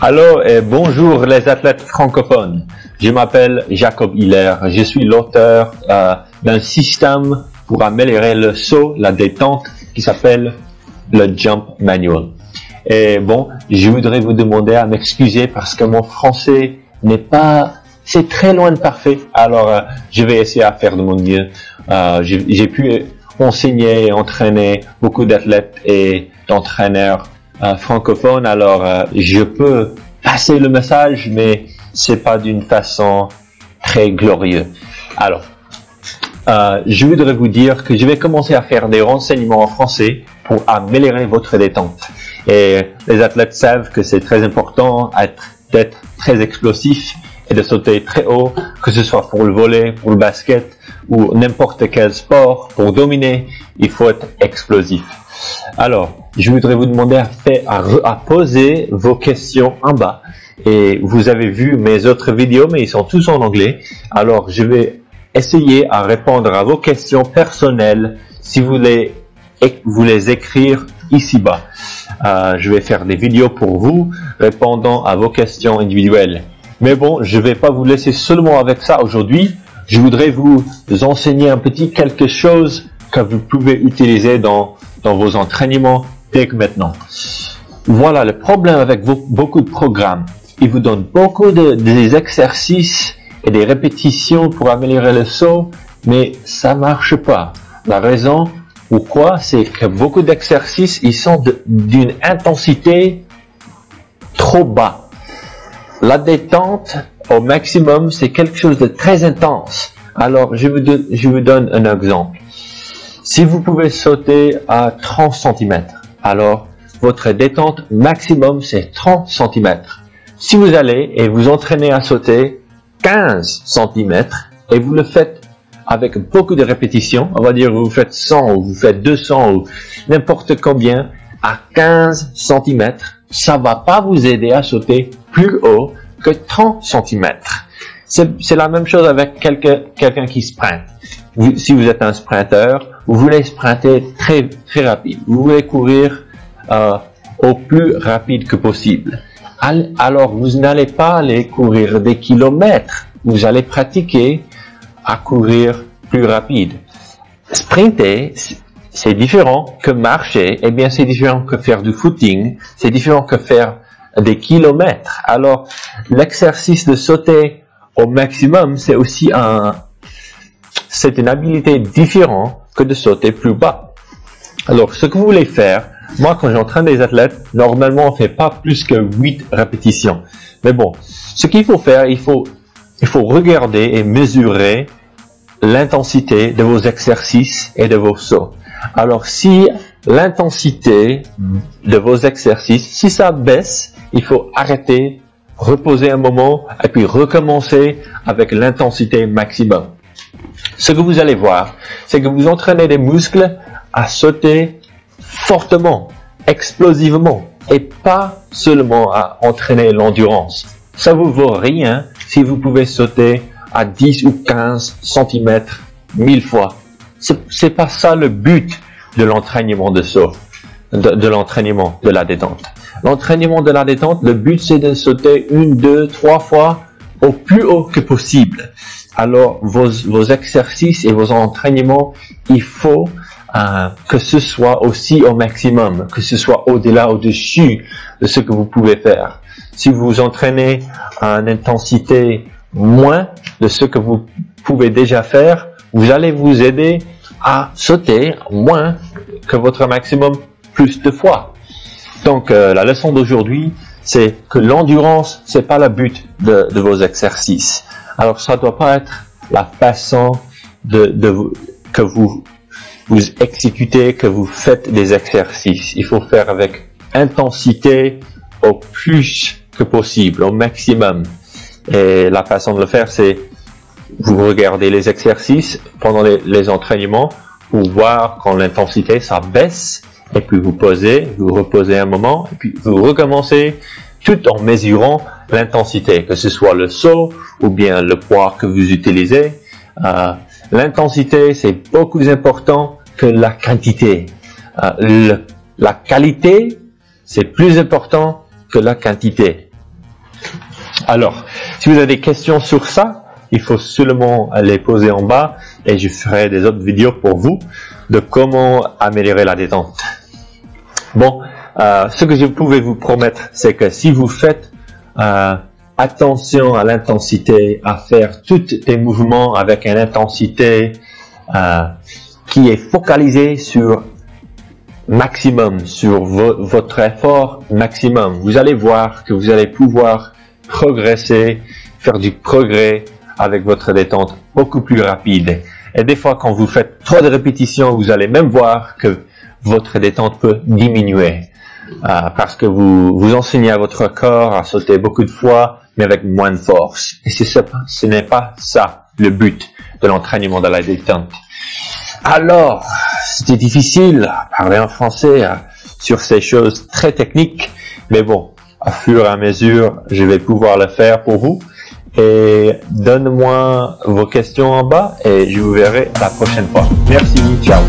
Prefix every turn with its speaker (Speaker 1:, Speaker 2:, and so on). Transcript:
Speaker 1: Alors, bonjour les athlètes francophones. Je m'appelle Jacob Hiller. Je suis l'auteur d'un système pour améliorer le saut, la détente, qui s'appelle le Jump Manual. Et bon, je voudrais vous demander à m'excuser parce que mon français n'est pas... C'est très loin de parfait. Alors, je vais essayer à faire de mon mieux. J'ai pu enseigner et entraîner beaucoup d'athlètes et d'entraîneurs francophones. Alors, je peux passer le message, mais c'est pas d'une façon très glorieuse. Alors, je voudrais vous dire que je vais commencer à faire des renseignements en français pour améliorer votre détente. Et les athlètes savent que c'est très important d'être très explosif et de sauter très haut, que ce soit pour le volley, pour le basket ou n'importe quel sport. Pour dominer, il faut être explosif. Alors, je voudrais vous demander à poser vos questions en bas. Et vous avez vu mes autres vidéos, mais ils sont tous en anglais. Alors, je vais essayer à répondre à vos questions personnelles si vous voulez les écrire ici-bas. Je vais faire des vidéos pour vous répondant à vos questions individuelles. Mais bon, je ne vais pas vous laisser seulement avec ça aujourd'hui. Je voudrais vous enseigner un petit quelque chose que vous pouvez utiliser dans vos entraînements dès que maintenant. Voilà le problème avec beaucoup de programmes. Ils vous donnent beaucoup des exercices et des répétitions pour améliorer le saut, mais ça marche pas. La raison pourquoi, c'est que beaucoup d'exercices, ils sont d'une intensité trop bas. La détente au maximum, c'est quelque chose de très intense. Alors, je vous donne un exemple. Si vous pouvez sauter à 30 cm, alors votre détente maximum, c'est 30 cm. Si vous allez et vous entraînez à sauter 15 cm et vous le faites avec beaucoup de répétitions, on va dire vous faites 100 ou vous faites 200 ou n'importe combien, à 15 cm, ça va pas vous aider à sauter plus haut que 30 cm. C'est la même chose avec quelqu'un qui sprinte. Si vous êtes un sprinteur, vous voulez sprinter très, très rapide. Vous voulez courir au plus rapide que possible. Alors, vous n'allez pas aller courir des kilomètres. Vous allez pratiquer à courir plus rapide. Sprinter, c'est différent que marcher. Eh bien, c'est différent que faire du footing. C'est différent que faire des kilomètres. Alors, l'exercice de sauter au maximum, c'est aussi c'est une habilité différente que de sauter plus bas. Alors, ce que vous voulez faire, moi, quand j'entraîne des athlètes, normalement, on fait pas plus que 8 répétitions. Mais bon, ce qu'il faut faire, il faut regarder et mesurer l'intensité de vos exercices et de vos sauts. Alors, si l'intensité de vos exercices, si ça baisse, il faut arrêter, reposer un moment et puis recommencer avec l'intensité maximum. Ce que vous allez voir, c'est que vous entraînez des muscles à sauter fortement, explosivement et pas seulement à entraîner l'endurance. Ça vous vaut rien si vous pouvez sauter à 10 ou 15 cm 1000 fois. C'est pas ça le but de l'entraînement de saut, de l'entraînement de la détente. L'entraînement de la détente, le but c'est de sauter 1, 2, 3 fois au plus haut que possible. Alors vos exercices et vos entraînements, il faut que ce soit aussi au maximum, que ce soit au-delà, au-dessus de ce que vous pouvez faire. Si vous vous entraînez à une intensité moins de ce que vous pouvez déjà faire, vous allez vous aider à sauter moins que votre maximum plus de fois. Donc, la leçon d'aujourd'hui, c'est que l'endurance, c'est pas le but de vos exercices. Alors, ça doit pas être la façon que vous exécutez, que vous faites des exercices. Il faut faire avec intensité au plus que possible, au maximum. Et la façon de le faire, c'est vous regardez les exercices pendant les entraînements pour voir quand l'intensité, ça baisse. Et puis vous reposez un moment, et puis vous recommencez tout en mesurant l'intensité, que ce soit le saut ou bien le poids que vous utilisez. L'intensité, c'est beaucoup plus important que la quantité. La qualité, c'est plus important que la quantité. Alors, si vous avez des questions sur ça, il faut seulement les poser en bas et je ferai des autres vidéos pour vous de comment améliorer la détente. Bon, ce que je pouvais vous promettre, c'est que si vous faites attention à l'intensité, à faire tous tes mouvements avec une intensité qui est focalisée sur maximum, sur votre effort maximum, vous allez voir que vous allez pouvoir progresser, faire du progrès avec votre détente beaucoup plus rapide. Et des fois, quand vous faites trop de répétitions, vous allez même voir que votre détente peut diminuer parce que vous enseignez à votre corps à sauter beaucoup de fois, mais avec moins de force. Et ce n'est pas ça le but de l'entraînement de la détente. Alors, c'était difficile à parler en français sur ces choses très techniques, mais bon, à fur et à mesure, je vais pouvoir le faire pour vous. Et donne-moi vos questions en bas et je vous verrai la prochaine fois. Merci, ciao.